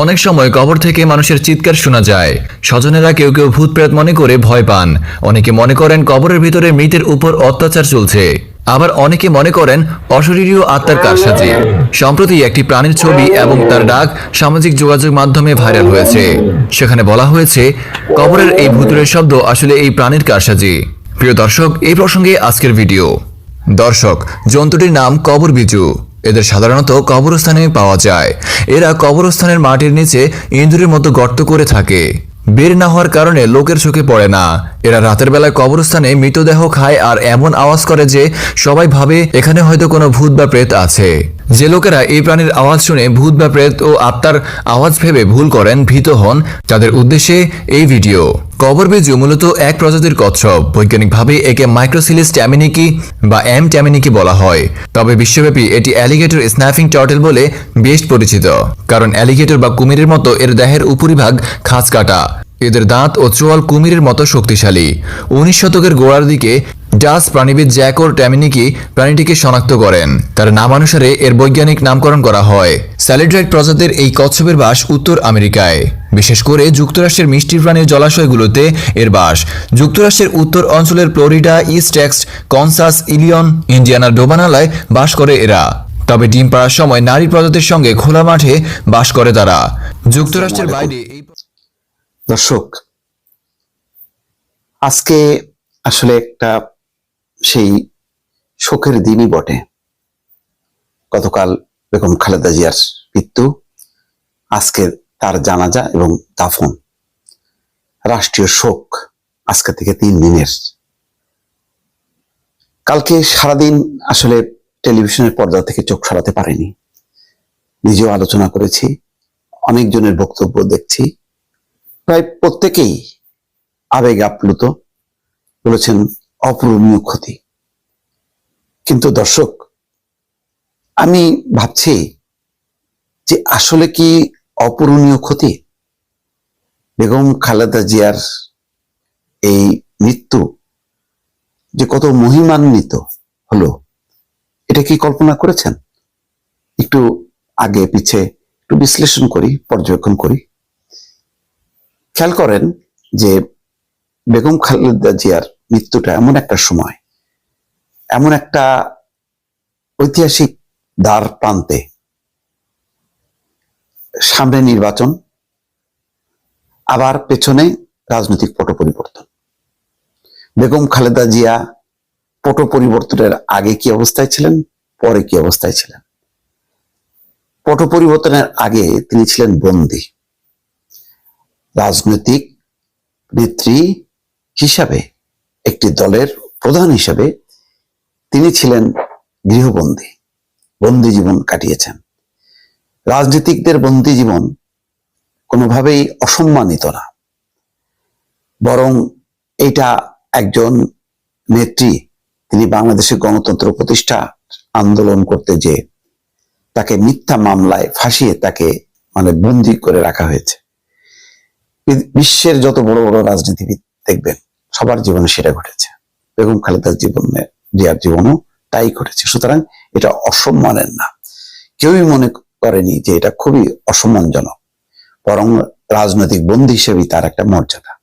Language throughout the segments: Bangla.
অনেক সময় কবর থেকে মানুষের চিৎকার শোনা যায়। স্বজনেরা কেউ কেউ ভূত প্রেত মনে করে ভয় পান। অনেকে মনে করেন কবরের ভিতরে মৃতের উপর অত্যাচার চলছে। আবার অনেকে মনে করেন অশরীরীয় আত্মার কারসাজি। সম্প্রতি একটি প্রাণীর ছবি এবং তার ডাক সামাজিক যোগাযোগ মাধ্যমে ভাইরাল হয়েছে। সেখানে বলা হয়েছে কবরের এই ভূতুড়ে শব্দ আসলে এই প্রাণীর কারসাজি। প্রিয় দর্শক, এই প্রসঙ্গে আজকের ভিডিও। দর্শক, জন্তুটির নাম কবর বিজু। এদের সাধারণত কবরস্থানে পাওয়া যায়। এরা কবরস্থানের মাটির নিচে ইঁদুরের মতো গর্ত করে থাকে। বের না হওয়ার কারণে লোকের চোখে পড়ে না। এরা রাতের বেলায় কবরস্থানে মৃতদেহ খায় আর এমন আওয়াজ করে যে সবাই ভাবে এখানে হয়তো কোনো ভূত বা প্রেত আছে। যে লোকেরা এই প্রাণীর আওয়াজ শুনে ভূত বা প্রেত ও আত্মার আওয়াজ ভেবে ভুল করেন, ভীত হন, তাদের উদ্দেশ্যে এই ভিডিও। কবর বিজু মূলত এক প্রজাতির কচ্ছপ। বৈজ্ঞানিকভাবে একে মাইক্রোসিলিস ট্যামিনিকি বা এম ট্যামিনিকি বলা হয়। তবে বিশ্বব্যাপী এটি অ্যালিগেটর স্ন্যাফিং টার্টল বলে বেশ পরিচিত। কারণ অ্যালিগেটর বা কুমিরের মতো এর দেহের উপরিভাগ খাঁজ কাটা। এদের দাঁত ও চোয়াল কুমিরের মতো শক্তিশালী। 19 শতকের গোড়ার দিকে ডাচ প্রাণীবিদ জ্যাকোর ট্যামিনিকি প্রাণীটিকে শনাক্ত করেন। তার নামানুসারে এর বৈজ্ঞানিক নামকরণ করা হয়। স্যালিড্রাইট প্রজাতির এই কচ্ছপের বাস উত্তর আমেরিকায়, বিশেষ করে যুক্তরাষ্ট্রের মিষ্টি প্রাণীর জলাশয়গুলোতে এর বাস। যুক্তরাষ্ট্রের উত্তর অঞ্চলের ফ্লোরিডা, ইস্ট টেক্সাস, কনসাস, ইলিয়ন, ইন্ডিয়ানার ডোবানালায় বাস করে এরা। তবে ডিম পাড়ার সময় নারী প্রজাতির সঙ্গে খোলা মাঠে বাস করে তারা। যুক্তরাষ্ট্রের বাইরে এই দর্শক, আজকে আসলে একটা সেই শোকের দিনই বটে। গতকাল বেগম খালেদা জিয়ার মৃত্যু, আজকে তার জানাজা এবং দাফন। রাষ্ট্রীয় শোক আজকে থেকে 3 দিনের। কালকে সারাদিন আসলে টেলিভিশনের পর্দা থেকে চোখ সরাতে পারিনি। নিজেও আলোচনা করেছি, অনেকজনের বক্তব্য দেখছি, প্রায় প্রত্যেকেই আবেগ আপ্লুত, বলেছেন অপূরণীয় ক্ষতি। কিন্তু দর্শক, আমি ভাবছি যে আসলে কি অপূরণীয় ক্ষতি? বেগম খালেদা জিয়ার এই মৃত্যু যে কত মহিমান্বিত হলো, এটা কি কল্পনা করেছেন? একটু আগে পিছে একটু বিশ্লেষণ করি, পর্যবেক্ষণ করি। খেয়াল করেন যে বেগম খালেদা জিয়ার মৃত্যুটা এমন একটা সময়, এমন একটা ঐতিহাসিক দ্বার প্রান্তে, সামনে নির্বাচন, আবার পেছনে রাজনৈতিক পট পরিবর্তন। বেগম খালেদা জিয়া পট পরিবর্তনের আগে কি অবস্থায় ছিলেন, পরে কি অবস্থায় ছিলেন? পট পরিবর্তনের আগে তিনি ছিলেন বন্দী। রাজনৈতিক নেত্রী হিসাবে, একটি দলের প্রধান হিসাবে তিনি ছিলেন গৃহবন্দী, বন্দী জীবন কাটিয়েছেন। রাজনীতিকদের বন্দী জীবন কোনোভাবেই অসম্মানিত না, বরং এটা একজন নেত্রী, তিনি বাংলাদেশের গণতন্ত্র প্রতিষ্ঠা আন্দোলন করতে যে তাকে মিথ্যা মামলায় ফাঁসিয়ে তাকে বন্দী করে রাখা হয়েছে। বিশ্বের যত বড় বড় রাজনীতিবিদ দেখবেন, সবার জীবনে সেটা ঘটেছে। বেগম খালেদার জিয়ার জীবনও তাই ঘটেছে। সুতরাং এটা অসম্মানের না। কেউই মনে করেনি যে এটা খুবই অসম্মানজনক, বরং রাজনৈতিক বন্দী হিসেবেই তার একটা মর্যাদা।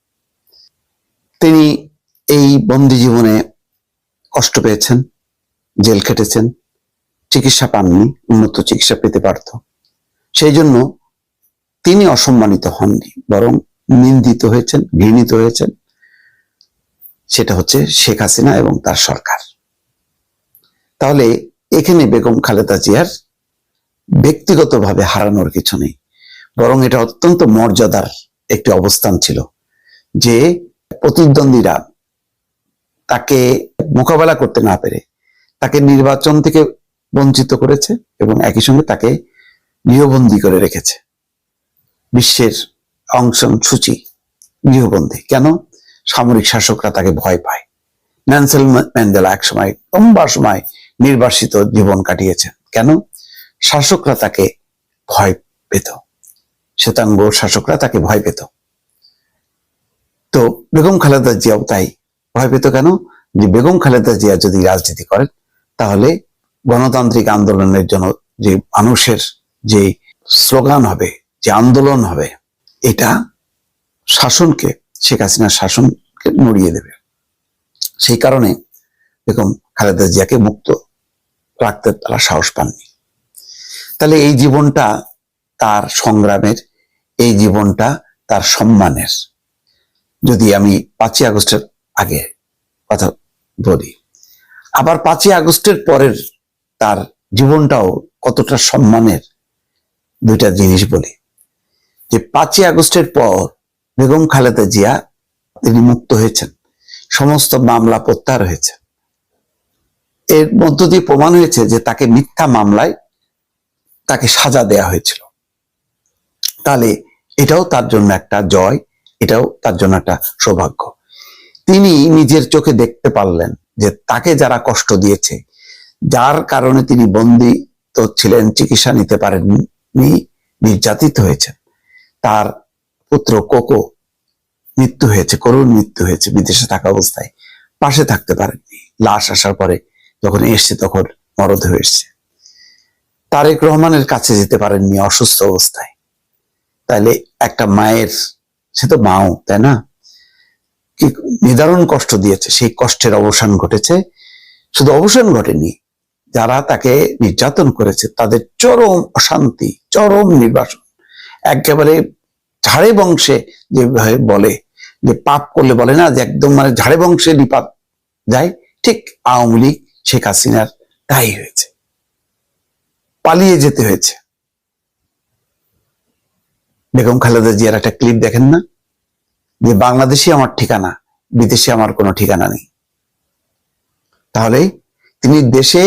তিনি এই বন্দী জীবনে কষ্ট পেয়েছেন, জেল খেটেছেন, চিকিৎসা পাননি, উন্নত চিকিৎসা পেতে পারত। সেই জন্য তিনি অসম্মানিত হননি, বরং নিন্দিত হয়েছেন, ঘৃণিত হয়েছেন। সেটা হচ্ছে শেখ হাসিনা এবং তার সরকার। তাহলে এখানে বেগম খালেদা জিয়ার ব্যক্তিগতভাবে হারানোর কিছু নেই, বরং এটা অত্যন্ত মর্যাদার একটি অবস্থান ছিল যে প্রতিদ্বন্দ্বীরা তাকে মোকাবেলা করতে না পেরে তাকে নির্বাচন থেকে বঞ্চিত করেছে এবং একই সঙ্গে তাকে গৃহবন্দী করে রেখেছে। বিশ্বের অং সান সুচি গৃহবন্দী কেন? সামরিক শাসকরা তাকে ভয় পায়। নেলসন ম্যান্ডেলা এক সময় লম্বা সময় নির্বাসিত জীবন কাটিয়েছেন কেন? শাসকরা তাকে ভয় পেত, শ্বেতাঙ্গ শাসকরা তাকে ভয় পেত। তো বেগম খালেদা জিয়াও তাই ভয় পেত। কেন? যে বেগম খালেদা জিয়া যদি রাজনীতি করেন তাহলে গণতান্ত্রিক আন্দোলনের জন্য যে মানুষের যে স্লোগান হবে, যে আন্দোলন হবে, এটা শাসনকে, শেখ হাসিনার শাসনকে নড়িয়ে দেবে। সেই কারণে বেগম খালেদা জিয়াকে মুক্ত রাখতে তারা সাহস পাননি। তাহলে এই জীবনটা তার সংগ্রামের, এই জীবনটা তার সম্মানের। যদি আমি 5ই আগস্টের আগে কথা বলি, আবার 5ই আগস্টের পরের তার জীবনটাও কতটা সম্মানের, দুইটা জিনিস বলি। যে 5ই আগস্টের পর বেগম খালেদা জিয়া তিনি মুক্ত হয়েছেন, সমস্ত মামলা প্রত্যাহার হয়েছে। এর মধ্য দিয়ে প্রমাণ হয়েছে যে তাকে মিথ্যা মামলায় তাকে সাজা দেয়া হয়েছিল। তাহলে এটাও তার জন্য একটা জয়, এটাও তার জন্য একটা সৌভাগ্য। তিনি নিজের চোখে দেখতে পারলেন যে তাকে যারা কষ্ট দিয়েছে, যার কারণে তিনি বন্দিত ছিলেন, চিকিৎসা নিতে পারেননি, নির্যাতিত হয়েছেন। তার পুত্র কোকো মৃত্যু হয়েছে, করুণ মৃত্যু হয়েছে বিদেশে থাকা অবস্থায়, পাশে থাকতে পারেননি। লাশ আসার পরে যখন এসছে তখন মরদেহ এসছে। তারেক রহমানের কাছে যেতে পারেননি অসুস্থ অবস্থায়। তাইলে একটা মায়ের, সে তো মাও, তাই না, কি নিদারুণ কষ্ট দিয়েছে। সেই কষ্টের অবসান ঘটেছে। শুধু অবসান ঘটেনি, যারা তাকে নির্যাতন করেছে তাদের চরম অশান্তি, চরম নির্বাসন, একেবারে ঝাড়ে বংশে যেভাবে বলে যে পাপ করলে বলে না যে একদম মানে ঝাড়ে বংশে নিপাত যায়, ঠিক আওয়ামী লীগ শেখ হাসিনার তাই হয়েছে। পালিয়ে যেতে হয়েছে। বেগম খালেদা জিয়ার একটা ক্লিপ দেখেন না, যে বাংলাদেশে আমার ঠিকানা, বিদেশে আমার কোনো ঠিকানা নেই। তাহলে তিনি দেশে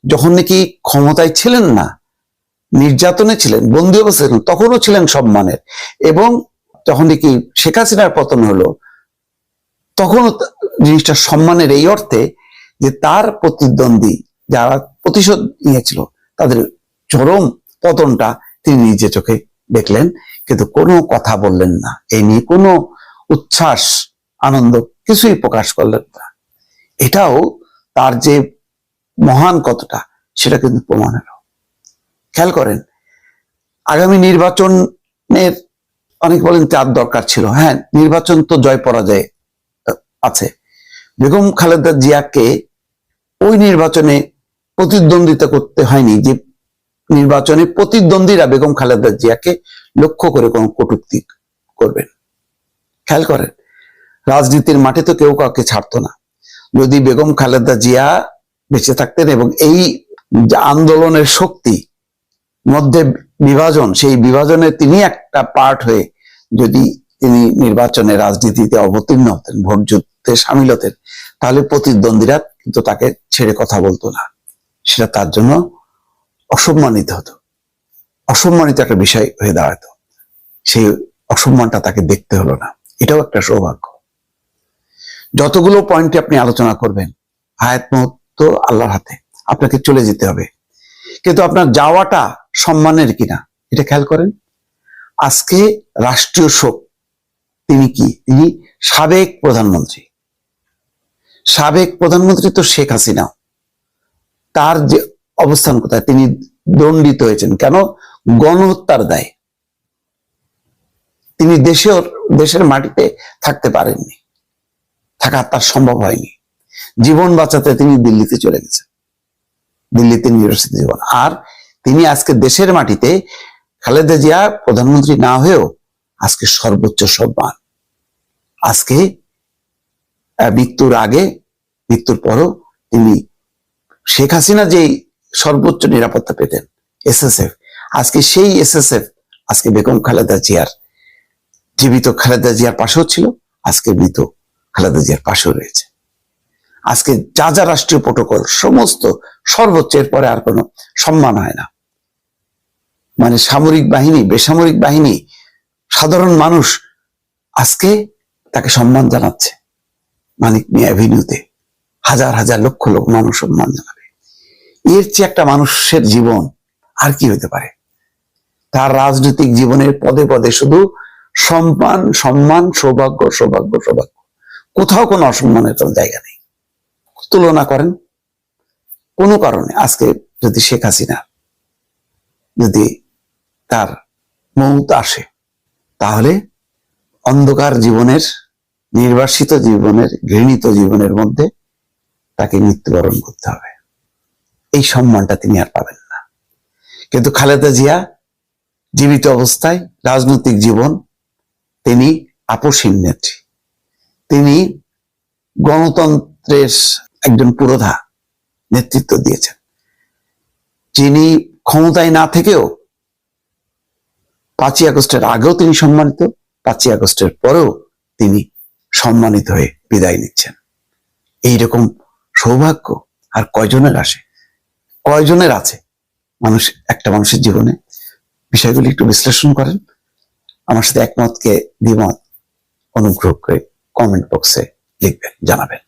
যখন নাকি ক্ষমতায় ছিলেন না, নির্যাতনে ছিলেন, বন্দী অবস্থায় ছিলেন, তখনও ছিলেন সম্মানের। এবং যখন নাকি শেখ হাসিনার পতন হলো, তখনও জিনিসটা সম্মানের, এই অর্থে যে তার প্রতিদ্বন্দ্বী যারা প্রতিশোধ নিয়েছিল তাদের চরম পতনটা তিনি নিজে চোখে দেখলেন, কিন্তু কোনো কথা বললেন না। এই নিয়ে কোনো উচ্ছ্বাস, আনন্দ কিছুই প্রকাশ করলেন না। এটাও তার যে মহান কতটা, সেটা কিন্তু প্রমাণ হলো। খেয়াল করেন, আগামী নির্বাচনের অনেক বলেন তার দরকার ছিল। হ্যাঁ, নির্বাচন তো জয় পরাজয় আছে। বেগম খালেদা জিয়াকে ওই নির্বাচনে প্রতিদ্বন্দ্বিতা করতে হয়নি যে নির্বাচনে প্রতিদ্বন্দ্বীরা বেগম খালেদা জিয়াকে লক্ষ্য করে কোন কটূক্তি করবেন। খেয়াল করেন, রাজনীতির মাঠে তো কেউ কাউকে ছাড়তো না। যদি বেগম খালেদা জিয়া বেঁচে থাকতেন এবং এই আন্দোলনের শক্তি মধ্যে বিভাজন, সেই বিভাজনে তিনি একটা পার্ট হয়ে যদি তিনি নির্বাচনে রাজনীতিতে অবতীর্ণ হতেন, ভোট যুদ্ধে সামিল হতেন, তাহলে প্রতিদ্বন্দ্বীরা কিন্তু তাকে ছেড়ে কথা বলতো না। সেটা তার জন্য অসম্মানিত হতো, অসম্মানিত একটা বিষয় হয়ে দাঁড়াতো। সেই অসম্মানটা তাকে দেখতে হলো না। এটাও একটা সৌভাগ্য। যতগুলো পয়েন্টে আপনি আলোচনা করবেন, হায়াত মওত তো আল্লাহর হাতে, আপনাকে চলে যেতে হবে, কিন্তু আপনার যাওয়াটা সম্মানের কিনা এটা খেয়াল করেন। আজকে রাষ্ট্রীয় শোক, তিনি কি, তিনি সাবেক প্রধানমন্ত্রী। সাবেক প্রধানমন্ত্রী তো শেখ হাসিনা, তার যে অবস্থান কোথায়, তিনি দণ্ডিত হয়েছেন কেন? গণহত্যার দায়ে। তিনি দেশের মাটিতে থাকতে পারেননি, থাকা তার সম্ভব হয়নি। জীবন বাঁচাতে তিনি দিল্লিতে চলে গেছেন, দিল্লিতে নির্বাসিত জীবন। আর তিনি আজকে দেশের মাটিতে, খালেদা জিয়া প্রধানমন্ত্রী না হয়েও আজকে সর্বোচ্চ সম্মান। আজকে মৃত্যুর আগে, মৃত্যুর পরও তিনি, শেখ হাসিনা যেই সর্বোচ্চ নিরাপত্তা পেতেন এসএসএফ, আজকে সেই এসএসএফ আজকে বেগম খালেদা জিয়ার, জীবিত খালেদা জিয়ার পাশেও ছিল, আজকে মৃত খালেদা জিয়ার পাশেও রয়েছে। আজকে যা যা রাষ্ট্রীয় প্রোটোকল, সমস্ত সর্বোচ্চ, এরপরে আর কোনো সম্মান হয় না। মানে সামরিক বাহিনী, বেসামরিক বাহিনী, সাধারণ মানুষ আজকে তাকে সম্মান জানাচ্ছে। মানিক মিয়া অ্যাভিনিউতে হাজার হাজার লক্ষ লোক মানুষ সম্মান জানাবে। এর চেয়ে একটা মানুষের জীবন আর কি হতে পারে? তার রাজনৈতিক জীবনের পদে পদে শুধু সম্মান, সম্মান, সৌভাগ্য, সৌভাগ্য, সৌভাগ্য। কোথাও কোনো অসম্মানের কোনো জায়গা নেই। তুলনা করেন, কোনো কারণে আজকে যদি শেখ হাসিনা যদি তার মৌত আসে, তাহলে অন্ধকার জীবনের, নির্বাসিত জীবনের, ঘৃণিত জীবনের মধ্যে তাকে মৃত্যুবরণ করতে হবে। এই সম্মানটা তিনি আর পাবেন না। কিন্তু খালেদা জিয়া জীবিত অবস্থায় রাজনৈতিক জীবন, তিনি আপসহীন নেত্রী, তিনি গণতন্ত্রের একজন পুরোধা নেতৃত্ব দিয়েছেন। যিনি ক্ষমতায় না থেকেও 5ই আগস্টের আগেও তিনি সম্মানিত, 5ই আগস্টের পরেও তিনি সম্মানিত হয়ে বিদায় নিচ্ছেন। এইরকম সৌভাগ্য আর কয়জনের আসে, কয়জনের আছে মানুষ একটা মানুষের জীবনে? বিষয়গুলি একটু বিশ্লেষণ করেন। আমার সাথে একমতকে দ্বিমত অনুগ্রহ করে কমেন্ট বক্সে লিখবেন, জানাবেন।